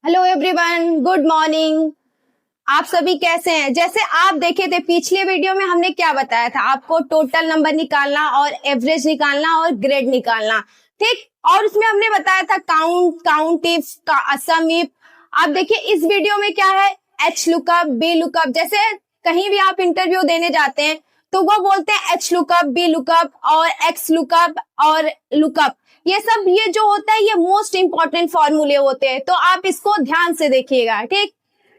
Hello everyone, good morning. आप सभी कैसे हैं? जैसे आप देखे थे पिछले वीडियो में हमने क्या बताया था, आपको टोटल नंबर निकालना और एवरेज निकालना और ग्रेड निकालना, ठीक। और उसमें हमने बताया था count, count if, sum if. आप देखिए इस वीडियो में क्या है, एच लुकअप, बी लुकअप। जैसे कहीं भी आप इंटरव्यू देने जाते हैं तो वो बोलते हैं एच लुकअप, बी लुकअप और एक्स लुकअप और लुकअप। ये जो होता है ये मोस्ट इंपॉर्टेंट फॉर्मूले होते हैं, तो आप इसको ध्यान से देखिएगा, ठीक।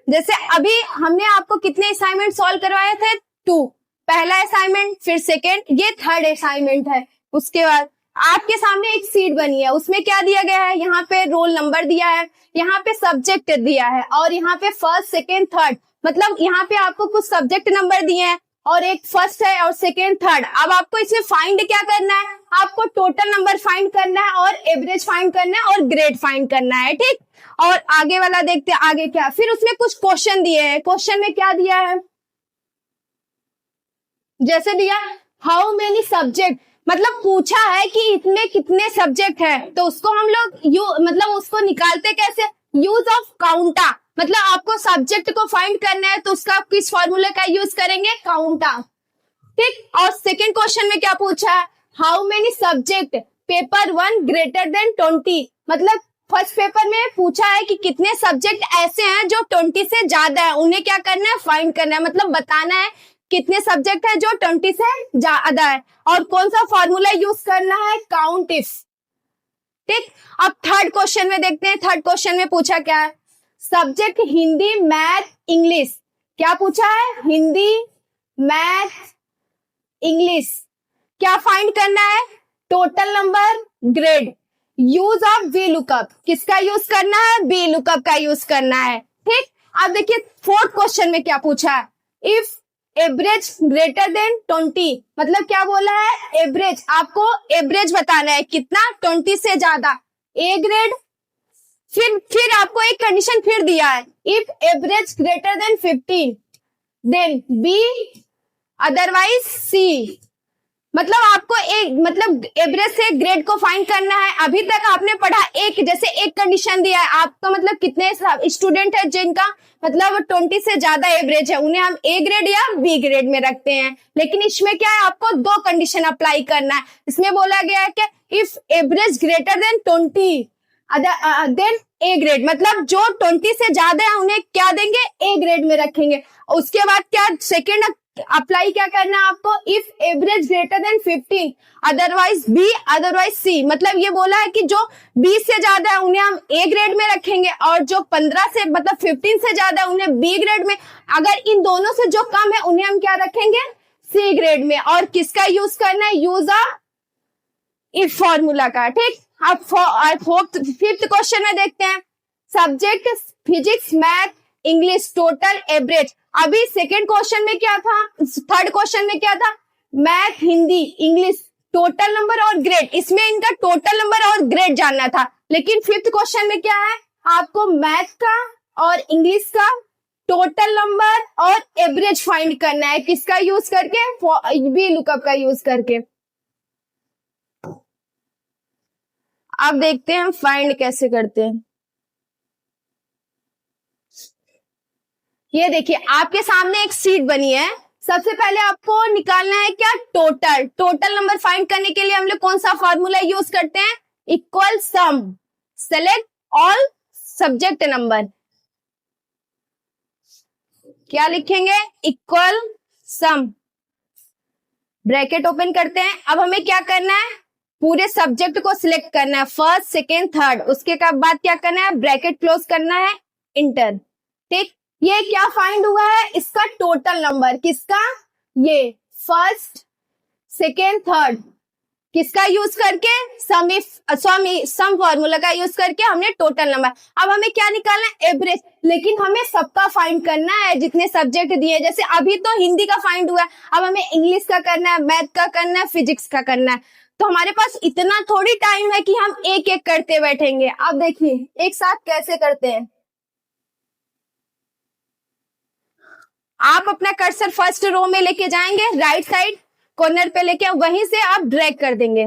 जैसे अभी हमने आपको कितने असाइनमेंट सॉल्व करवाए थे? 2। पहला असाइनमेंट, फिर सेकेंड, ये थर्ड असाइनमेंट है। उसके बाद आपके सामने एक सीट बनी है, उसमें क्या दिया गया है, यहाँ पे रोल नंबर दिया है, यहाँ पे सब्जेक्ट दिया है और यहाँ पे फर्स्ट, सेकेंड, थर्ड, मतलब यहाँ पे आपको कुछ सब्जेक्ट नंबर दिए हैं और एक फर्स्ट है और सेकेंड, थर्ड। अब आपको इसमें फाइंड क्या करना है, आपको टोटल नंबर फाइंड करना है और एवरेज फाइंड करना है और ग्रेड फाइंड करना है, ठीक। और आगे वाला देखते हैं आगे क्या। फिर उसमें कुछ क्वेश्चन दिए हैं। क्वेश्चन में क्या दिया है, जैसे दिया हाउ मेनी सब्जेक्ट, मतलब पूछा है कि इसमें कितने सब्जेक्ट है, तो उसको हम लोग मतलब उसको निकालते कैसे, यूज ऑफ काउंटा। मतलब आपको सब्जेक्ट को फाइंड करना है तो उसका किस फॉर्मूले का यूज करेंगे, काउंटा, ठीक। और सेकेंड क्वेश्चन में क्या पूछा है, how many subject paper 1 greater than 20, मतलब फर्स्ट पेपर में पूछा है कि कितने सब्जेक्ट ऐसे हैं जो 20 से ज्यादा है, उन्हें क्या करना है, फाइंड करना है, मतलब बताना है कितने सब्जेक्ट है जो 20 से ज्यादा है और कौन सा फॉर्मूला यूज करना है, काउंट इफ, ठीक। अब थर्ड क्वेश्चन में देखते हैं, थर्ड क्वेश्चन में पूछा क्या है, सब्जेक्ट हिंदी, मैथ, इंग्लिश। क्या पूछा है, हिंदी, मैथ, इंग्लिश। क्या फाइंड करना है, total number, grade. Use of V lookup, किसका यूज करना है, बी लुकअप का यूज करना है, ठीक। अब देखिए फोर्थ क्वेश्चन में क्या पूछा है, इफ एवरेज ग्रेटर देन 20, मतलब क्या बोला है, एवरेज, आपको एवरेज बताना है कितना, 20 से ज्यादा, ए ग्रेड। फिर आपको एक कंडीशन फिर दिया है, if average greater than 50 then B, otherwise C. मतलब आपको एक, मतलब एवरेज से ग्रेड को फाइंड करना है। अभी तक आपने पढ़ा एक, जैसे एक कंडीशन दिया है आपका, मतलब कितने स्टूडेंट है जिनका मतलब 20 से ज्यादा एवरेज है, उन्हें हम ए ग्रेड या बी ग्रेड में रखते हैं। लेकिन इसमें क्या है, आपको 2 कंडीशन अप्लाई करना है। इसमें बोला गया है कि if average greater than 20 then A grade, मतलब जो 20 से ज्यादा है उन्हें क्या देंगे, ए ग्रेड में रखेंगे। उसके बाद क्या, सेकेंड अप्लाई क्या करना है आपको, if average greater than 15 otherwise B, otherwise C, मतलब ये बोला है कि जो 20 से ज्यादा है उन्हें हम ए ग्रेड में रखेंगे और जो 15 से मतलब 15 से ज्यादा है उन्हें बी ग्रेड में। अगर इन दोनों से जो कम है उन्हें हम क्या रखेंगे, सी ग्रेड में। और किसका यूज करना है, यूज ऑफ इफ फॉर्मूला का, ठीक। अब फिफ्थ क्वेश्चन में देखते हैं, subject physics, math, English, total, average. अभी सेकेंड क्वेश्चन में क्या था, थर्ड क्वेश्चन में क्या था, math, Hindi, English, total number और ग्रेड। इसमें इनका टोटल नंबर और ग्रेड जानना था। लेकिन फिफ्थ क्वेश्चन में क्या है, आपको मैथ का और इंग्लिश का टोटल नंबर और एवरेज फाइंड करना है, किसका यूज करके, बी लुकअप का यूज करके। अब देखते हैं हम फाइंड कैसे करते हैं। ये देखिए आपके सामने एक शीट बनी है। सबसे पहले आपको निकालना है क्या, टोटल। टोटल नंबर फाइंड करने के लिए हम लोग कौन सा फॉर्मूला यूज करते हैं, इक्वल सम, सेलेक्ट ऑल सब्जेक्ट नंबर। क्या लिखेंगे, इक्वल सम, ब्रैकेट ओपन करते हैं। अब हमें क्या करना है, पूरे सब्जेक्ट को सिलेक्ट करना है, फर्स्ट, सेकेंड, थर्ड। उसके बाद क्या करना है, ब्रैकेट क्लोज करना है, इंटर, ठीक। ये क्या फाइंड हुआ है, इसका टोटल नंबर, किसका, ये फर्स्ट, सेकेंड, थर्ड, किसका यूज करके, सम फॉर्मूला का यूज करके हमने टोटल नंबर। अब हमें क्या निकालना है, एवरेज। लेकिन हमें सबका फाइंड करना है जितने सब्जेक्ट दिए। जैसे अभी तो हिंदी का फाइंड हुआ है, अब हमें इंग्लिश का करना है, मैथ का करना है, फिजिक्स का करना है। तो हमारे पास इतना थोड़ी टाइम है कि हम एक एक करते बैठेंगे। अब देखिए एक साथ कैसे करते हैं, आप अपना कर्सर फर्स्ट रो में लेके जाएंगे, राइट साइड कॉर्नर पे लेके वहीं से आप ड्रैग कर देंगे।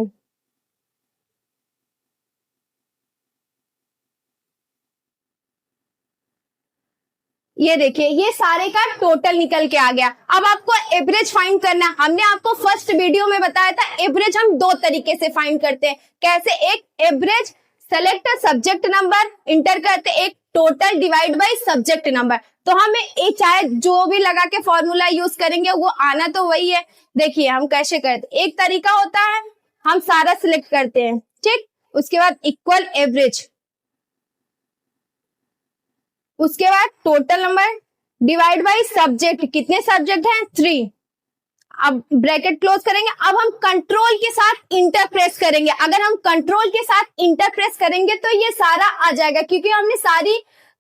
ये देखिए ये सारे का टोटल निकल के आ गया। अब आपको एवरेज फाइंड करना है। हमने आपको फर्स्ट वीडियो में बताया था एवरेज हम दो तरीके से फाइंड करते हैं। कैसे? एक average select subject number inter करते, एक total divide by subject number. तो हमें एक चाहे जो भी लगा के फॉर्मूला यूज करेंगे वो आना तो वही है। देखिए हम कैसे करते, एक तरीका होता है हम सारा सिलेक्ट करते हैं, ठीक, उसके बाद इक्वल एवरेज, उसके बाद total number divide by subject, कितने सब्जेक्ट हैं 3, अब ब्रैकेट क्लोज करेंगे। अब हम कंट्रोल के साथ इंटर प्रेस करेंगे। अगर हम कंट्रोल के साथ इंटर प्रेस करेंगे तो ये सारा आ जाएगा, क्योंकि हमने सारी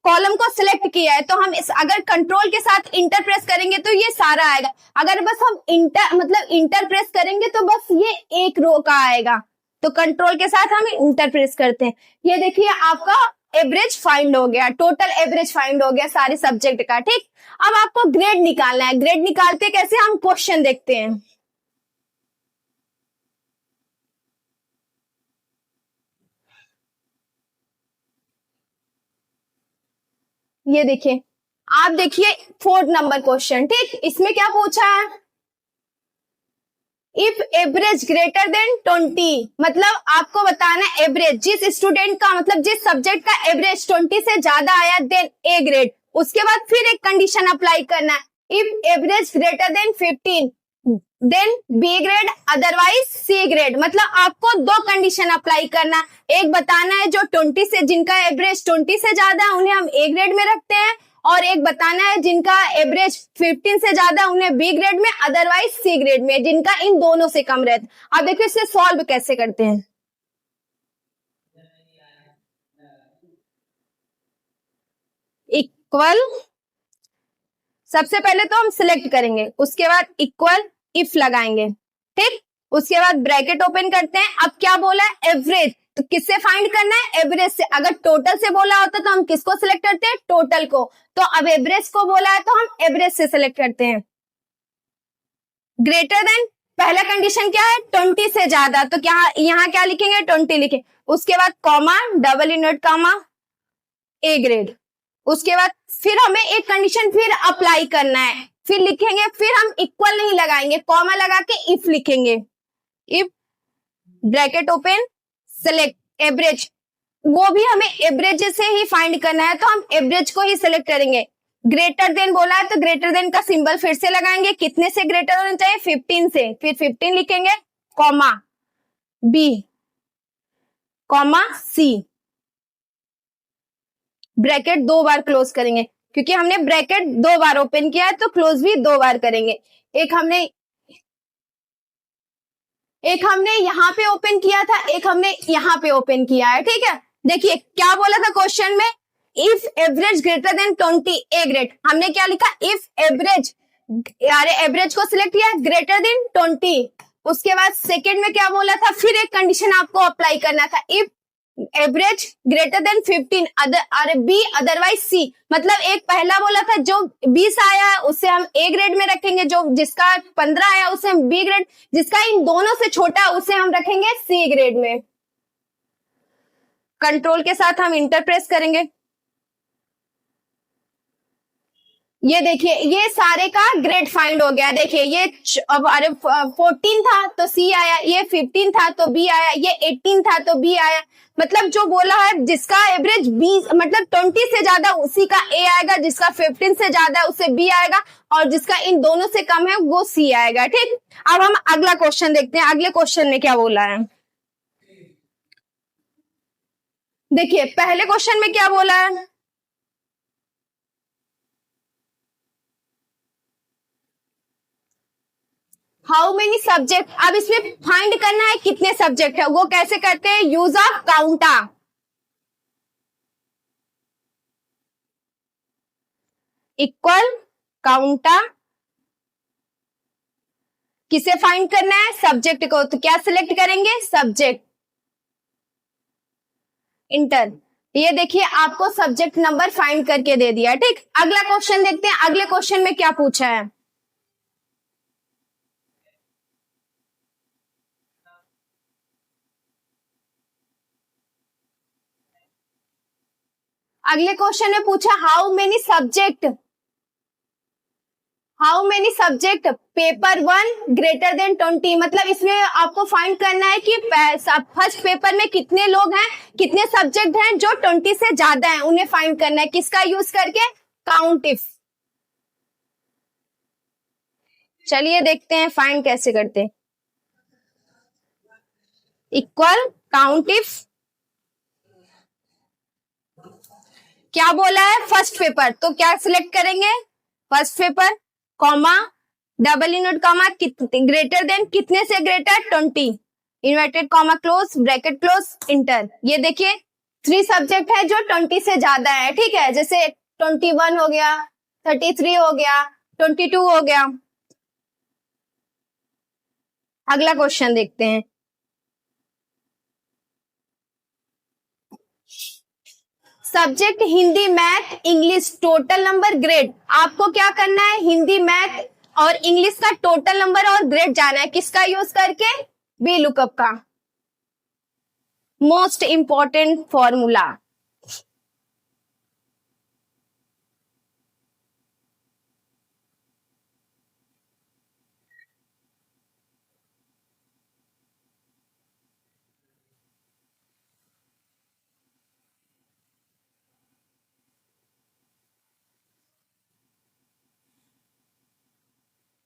कॉलम को सिलेक्ट किया है। तो हम अगर कंट्रोल के साथ इंटर प्रेस करेंगे तो ये सारा आएगा। अगर बस हम इंटर प्रेस करेंगे तो बस ये एक रो का आएगा। तो कंट्रोल के साथ हम इंटर प्रेस करते हैं। ये देखिए आपका एवरेज फाइंड हो गया, टोटल एवरेज फाइंड हो गया सारे सब्जेक्ट का, ठीक। अब आपको ग्रेड निकालना है। ग्रेड निकालते कैसे, हम क्वेश्चन देखते हैं। ये देखिए, आप देखिए 4 नंबर क्वेश्चन, ठीक। इसमें क्या पूछा है, इफ एवरेज ग्रेटर देन 20, मतलब आपको बताना है एवरेज जिस स्टूडेंट का, मतलब जिस सब्जेक्ट का एवरेज 20 से ज्यादा आया देन ए ग्रेड। उसके बाद फिर एक कंडीशन अप्लाई करना है, if average greater than 15 then B grade otherwise C grade. मतलब आपको दो कंडीशन अप्लाई करना, एक बताना है जो 20 से, जिनका एवरेज 20 से ज्यादा है उन्हें हम ए ग्रेड में रखते हैं, और एक बताना है जिनका एवरेज 15 से ज्यादा उन्हें बी ग्रेड में अदरवाइज सी ग्रेड में, जिनका इन दोनों से कम रहता। अब देखिए इसे सॉल्व कैसे करते हैं। इक्वल, सबसे पहले तो हम सिलेक्ट करेंगे, उसके बाद इक्वल इफ लगाएंगे, ठीक। उसके बाद ब्रैकेट ओपन करते हैं। अब क्या बोला है, एवरेज, तो किससे फाइंड करना है, एवरेज से। अगर टोटल से बोला होता तो हम किसको सिलेक्ट करते हैं, टोटल को। तो अब एवरेज को बोला है तो हम एवरेज से सिलेक्ट करते हैं। ग्रेटर देन, पहला कंडीशन क्या है, 20 से ज्यादा, तो क्या यहाँ क्या लिखेंगे, 20 लिखे। उसके बाद comma, double invert comma, A grade. उसके बाद फिर हमें एक कंडीशन फिर अप्लाई करना है, फिर लिखेंगे, फिर हम इक्वल नहीं लगाएंगे, कॉमा लगा के इफ लिखेंगे। If bracket open select average, वो भी हमें एवरेज से ही फाइंड करना है, तो हम एवरेज को ही सिलेक्ट करेंगे। ग्रेटर देन बोला है तो ग्रेटर देन का सिंबल फिर से लगाएंगे, कितने से ग्रेटर होना चाहिए, 15 से, फिर 15 लिखेंगे, कॉमा बी कॉमा सी, ब्रैकेट 2 बार क्लोज करेंगे, क्योंकि हमने ब्रैकेट 2 बार ओपन किया है तो क्लोज भी 2 बार करेंगे। एक हमने यहाँ पे ओपन किया था, एक हमने यहाँ पे ओपन किया है, ठीक है। देखिए क्या बोला था क्वेश्चन में, if average greater than 20 A grade. हमने क्या लिखा, इफ एवरेज, यार एवरेज को सिलेक्ट किया, ग्रेटर देन 20। उसके बाद सेकेंड में क्या बोला था, फिर एक कंडीशन आपको अप्लाई करना था, if average greater than 15 other B otherwise C. मतलब एक पहला बोला था जो 20 आया है उसे हम ए ग्रेड में रखेंगे, जो जिसका 15 आया उसे हम बी ग्रेड, जिसका इन दोनों से छोटा उसे हम रखेंगे सी ग्रेड में। कंट्रोल के साथ हम इंटर प्रेस करेंगे। ये देखिए ये सारे का ग्रेड फाइंड हो गया। देखिए ये अब अरे 14 था तो सी आया, ये 15 था तो बी आया, ये 18 था तो बी आया। मतलब जो बोला है जिसका एवरेज 20 मतलब 20 से ज्यादा उसी का ए आएगा, जिसका 15 से ज्यादा उसे बी आएगा, और जिसका इन दोनों से कम है वो सी आएगा, ठीक। अब हम अगला क्वेश्चन देखते हैं, अगले क्वेश्चन में क्या बोला है। देखिए पहले क्वेश्चन में क्या बोला है, हाउ मेनी सब्जेक्ट। अब इसमें फाइंड करना है कितने सब्जेक्ट है, वो कैसे करते हैं, यूज ऑफ काउंटा। इक्वल काउंटा, किसे फाइंड करना है, सब्जेक्ट को। तो क्या सिलेक्ट करेंगे, सब्जेक्ट, इंटर। ये देखिए आपको सब्जेक्ट नंबर फाइंड करके दे दिया, ठीक। अगला क्वेश्चन देखते हैं, अगले क्वेश्चन में क्या पूछा है। अगले क्वेश्चन में पूछा how many subject how many subject paper 1 greater than 20, मतलब इसमें आपको फाइंड करना है कि फर्स्ट पेपर में कितने लोग हैं, कितने सब्जेक्ट हैं जो 20 से ज्यादा हैं, उन्हें फाइंड करना है। किसका यूज करके? Count if. चलिए देखते हैं फाइंड कैसे करते हैं। इक्वल काउंट इफ, क्या बोला है? फर्स्ट पेपर, तो क्या सिलेक्ट करेंगे? First paper, comma, double invert comma, greater than, कितने से greater? 20, inverted comma close, bracket close, enter. ये देखिए 3 सब्जेक्ट है जो 20 से ज्यादा है, ठीक है, जैसे 21 हो गया, 33 हो गया, 22 हो गया। अगला क्वेश्चन देखते हैं। Subject Hindi, math, English, total number, grade. आपको क्या करना है? हिंदी, मैथ और इंग्लिश का टोटल नंबर और ग्रेड जाना है। किसका यूज करके? वी लुकअप का। Most important formula.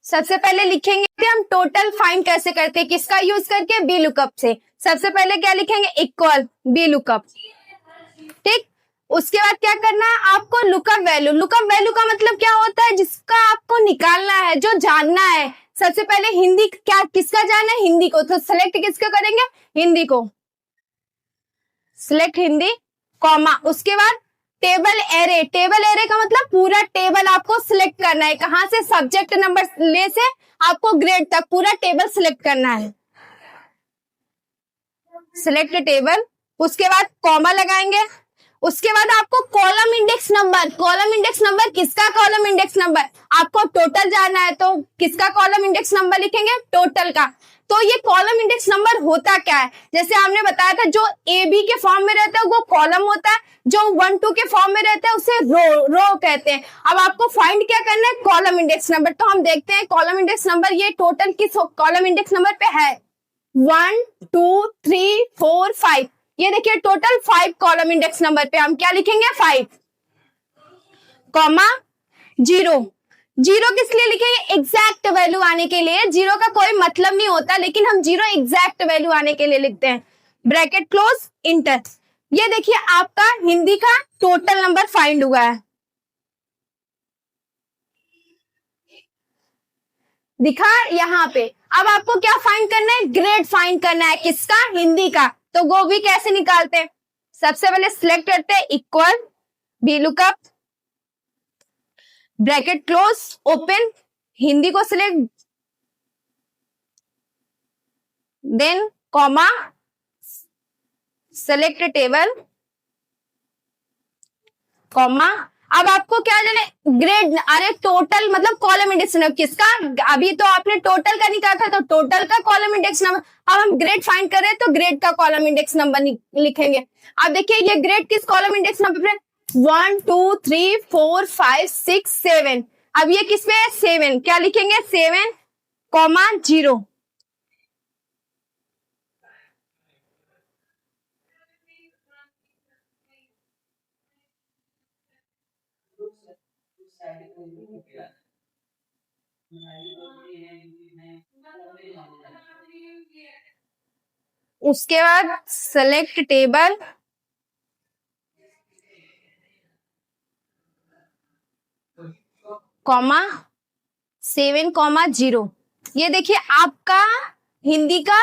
सबसे पहले लिखेंगे कि हम टोटल फाइंड कैसे करते हैं, किसका यूज करके? बी लुकअप से। सबसे पहले क्या लिखेंगे? इक्वल बी लुकअप, ठीक। उसके बाद क्या करना है आपको? Lookup value. लुकअप वैल्यू का मतलब क्या होता है? जिसका आपको निकालना है, जो जानना है। सबसे पहले हिंदी, क्या किसका जानना है? हिंदी को, तो सिलेक्ट किसको करेंगे? हिंदी को, सिलेक्ट हिंदी, कॉमा, उसके बाद टेबल एरे। टेबल एरे का मतलब पूरा टेबल आपको सिलेक्ट करना है। कहां से? सब्जेक्ट नंबर ले से आपको ग्रेड तक पूरा टेबल सिलेक्ट करना है। सिलेक्ट टेबल, उसके बाद कॉमा लगाएंगे। उसके बाद आपको column index number. Column index number किसका? कॉलम इंडेक्स नंबर आपको टोटल जानना है, तो किसका कॉलम इंडेक्स नंबर लिखेंगे? टोटल का। तो ये कॉलम इंडेक्स नंबर होता क्या है? जैसे हमने बताया था, जो ए बी के फॉर्म में रहता है वो कॉलम होता है, जो 1 2 के फॉर्म में रहता है उसे रो कहते हैं। अब आपको फाइंड क्या करना है? Column index number. तो हम देखते हैं कॉलम इंडेक्स नंबर, ये टोटल किस कॉलम इंडेक्स नंबर पे है? 1 2 3 4 5। ये देखिए टोटल 5 कॉलम इंडेक्स नंबर पे हम क्या लिखेंगे? 5, कॉमा, 0। जीरो किस लिए लिखेंगे? एग्जैक्ट वैल्यू आने के लिए। जीरो का कोई मतलब नहीं होता, लेकिन हम जीरो एग्जैक्ट वैल्यू आने के लिए लिखते हैं। Bracket close, enter. ये देखिए आपका हिंदी का टोटल नंबर फाइंड हुआ है, दिखा यहाँ पे। अब आपको क्या फाइंड करना है? ग्रेड फाइंड करना है। किसका? हिंदी का। तो वो भी कैसे निकालते हैं? सबसे पहले सिलेक्ट करते हैं equal V lookup, bracket close, open, Hindi को select, then comma, select table, comma. अब आपको क्या जाना है? ग्रेड, अरे टोटल मतलब कॉलम इंडेक्स नंबर किसका? अभी तो आपने टोटल का निकाला था, तो टोटल का कॉलम इंडेक्स नंबर। अब हम ग्रेड फाइंड कर रहे हैं, तो ग्रेड का कॉलम इंडेक्स नंबर लिखेंगे। अब देखिए ये ग्रेड किस कॉलम इंडेक्स नंबर पे? 1 2 3 4 5 6 7। अब ये किस पे है? 7। क्या लिखेंगे? 7, कॉमा, 0। उसके बाद सेलेक्ट टेबल, कॉमा, 7, कॉमा, 0। ये देखिए आपका हिंदी का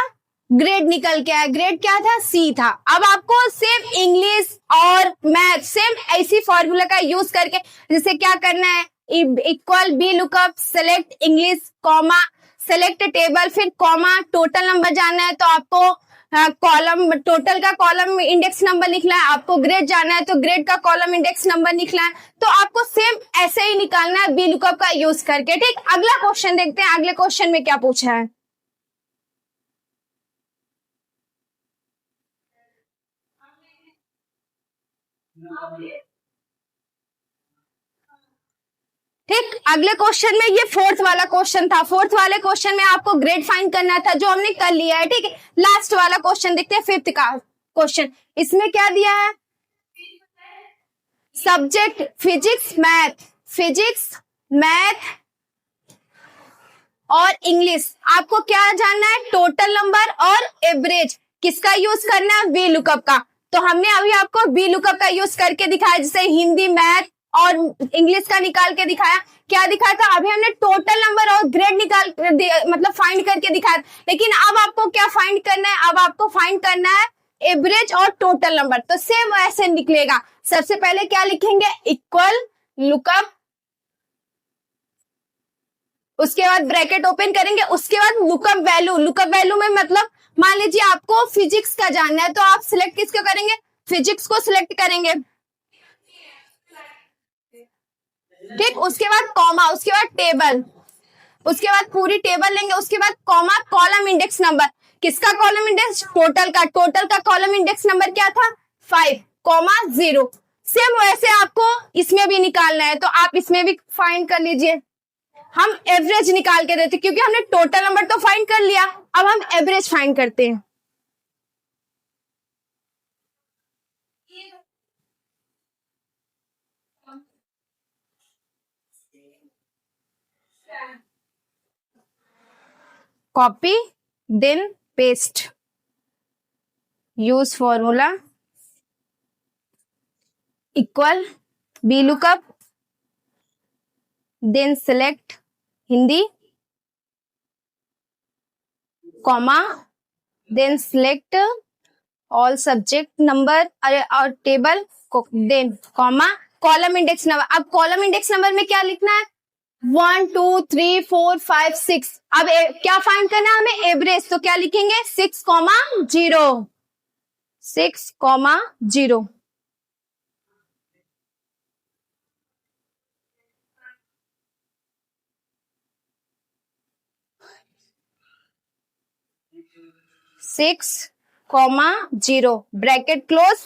ग्रेड निकल के आया। ग्रेड क्या था? सी था। अब आपको सेम इंग्लिश और मैथ सेम ऐसी फॉर्मूला का यूज करके जैसे क्या करना है? Equal V lookup, select English, comma, select table, फिर कॉमा, टोटल नंबर जानना है तो आपको कॉलम, टोटल का कॉलम इंडेक्स नंबर लिखना है। आपको ग्रेड जानना है तो ग्रेड का कॉलम इंडेक्स नंबर लिखना है। तो आपको सेम ऐसे ही निकालना है बी लुकअप का यूज करके, ठीक। अगला क्वेश्चन देखते हैं, अगले क्वेश्चन में क्या पूछा है। ठीक, अगले क्वेश्चन में, ये फोर्थ वाला क्वेश्चन था, फोर्थ वाले क्वेश्चन में आपको ग्रेड फाइंड करना था जो हमने कर लिया है, ठीक है। लास्ट वाला क्वेश्चन देखते हैं, फिफ्थ का क्वेश्चन। इसमें क्या दिया है, सब्जेक्ट फिजिक्स मैथ और इंग्लिश। आपको क्या जानना है, टोटल नंबर और एवरेज। किसका यूज करना है, वी लुकअप का। तो हमने अभी आपको वी लुकअप का यूज करके दिखाया, जैसे हिंदी मैथ और इंग्लिश का निकाल के दिखाया। क्या दिखाया था, अभी हमने टोटल नंबर और ग्रेड निकाल मतलब फाइंड करके दिखाया। लेकिन अब आपको क्या फाइंड करना है, अब आपको फाइंड करना है एवरेज और टोटल नंबर। तो सेम ऐसे निकलेगा। सबसे पहले क्या लिखेंगे, इक्वल लुकअप, उसके बाद ब्रैकेट ओपन करेंगे, उसके बाद लुकअप वैल्यू। लुकअप वैल्यू में मतलब मान लीजिए आपको फिजिक्स का जानना है, तो आप सिलेक्ट किसको करेंगे, फिजिक्स को सिलेक्ट करेंगे, ठीक। उसके बाद कॉमा, उसके बाद टेबल, उसके बाद पूरी टेबल लेंगे, उसके बाद कॉमा, कॉलम इंडेक्स नंबर। किसका कॉलम इंडेक्स, टोटल का। टोटल का कॉलम इंडेक्स नंबर क्या था, 5, कॉमा 0। सेम वैसे आपको इसमें भी निकालना है, तो आप इसमें भी फाइंड कर लीजिए। हम एवरेज निकाल के देते, क्योंकि हमने टोटल नंबर तो फाइंड कर लिया, अब हम एवरेज फाइंड करते हैं। Copy then paste, use formula, equal V lookup, then select Hindi, comma, then select all subject number और table, then comma, column index number. अब कॉलम इंडेक्स नंबर में क्या लिखना है, 1 2 3 4 5 6। अब क्या फाइंड करना है हमें, एवरेज। तो क्या लिखेंगे, 6,0, 6,0। Six comma 0, bracket close,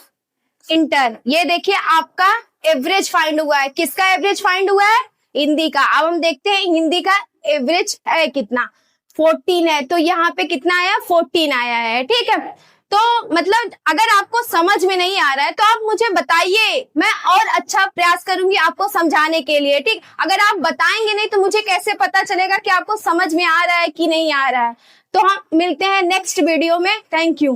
enter. ये देखिए आपका एवरेज फाइंड हुआ है। किसका एवरेज फाइंड हुआ है, हिंदी का। अब हम देखते हैं हिंदी का एवरेज है कितना, 14 है। तो यहाँ पे कितना आया, 14 आया है, ठीक है। तो मतलब अगर आपको समझ में नहीं आ रहा है तो आप मुझे बताइए, मैं और अच्छा प्रयास करूंगी आपको समझाने के लिए, ठीक। अगर आप बताएंगे नहीं तो मुझे कैसे पता चलेगा कि आपको समझ में आ रहा है कि नहीं आ रहा है। तो हम मिलते हैं नेक्स्ट वीडियो में। Thank you.